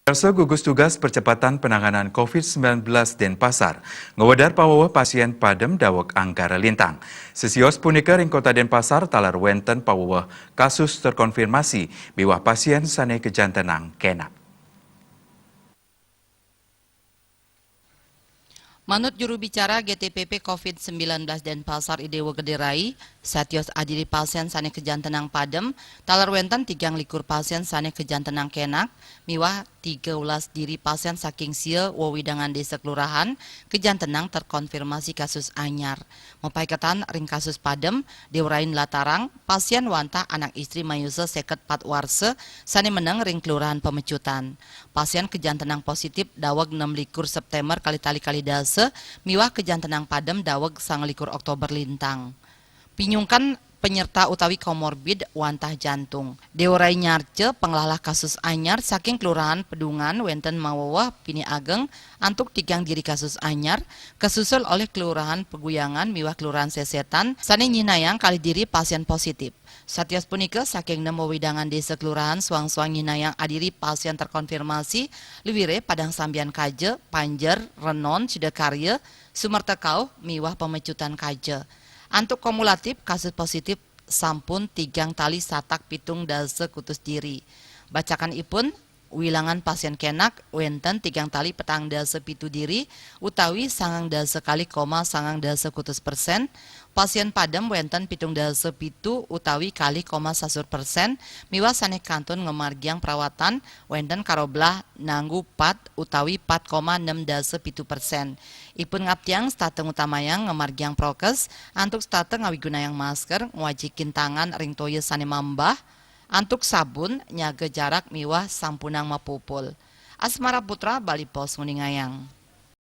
Perso gugus tugas percepatan penanganan COVID-19 Denpasar, ngewedar pawawa pasien padem dawek Anggara Lintang. Sesios punika ring kota Denpasar talar wenten pawawa kasus terkonfirmasi biwah pasien sane kejantenang kenak. Manut juru bicara GTPP COVID-19 Denpasar Idewo Gederai, satios adiri pasien sane kejantenang padem, talar wenten 3 likur pasien sane kejantenang kenak, miwah 13 diri pasien saking sia wawidangan desa kelurahan, kejantenang terkonfirmasi kasus anyar. Mempaiketan ring kasus padem, diurain latarang, pasien wantah anak istri mayuse seket 4 warse, sane meneng ring kelurahan Pemecutan. Pasien kejantenang positif daweg 6 likur September kali tali kali dase, miwah kejantenang padem daweg 9 likur Oktober lintang. Pinyungkan penyerta utawi komorbid wantah jantung. Deurai nyarce penglalah kasus anyar saking kelurahan Pedungan wenten mawawah Pini Ageng antuk 3 diri kasus anyar kesusul oleh kelurahan Peguyangan miwah kelurahan Sesetan sane nyinayang kali diri pasien positif. Satios punika saking 6 wewidangan desa kelurahan suang-suang nyinayang adiri pasien terkonfirmasi liwire Padang Sambian Kaje, Panjer, Renon, Cidekarya, Sumertekau miwah Pemecutan Kaje. Antuk kumulatif kasus positif sampun 3 tali satak pitung dase kutus diri. Bacakan ipun wilangan pasien kenak wenten 3 tali petang dase pitu diri utawi 9 dase kali koma 9 dase kutus persen. Pasien padem wenten pitung dase pitu utawi kali koma 1% miwah sane kantun ngemargiang perawatan wenten karoblah nanggu 4 utawi 4,6 dase pitu persen. Ipun ngaptiang stateng utamayang ngemargiang prokes antuk stateng ngawigunayang masker ngwajikin tangan ring toye sane mambah antuk sabun nyaga jarak miwah sampunang mapupul. Asmara Putra Bali Pos Nguningayang.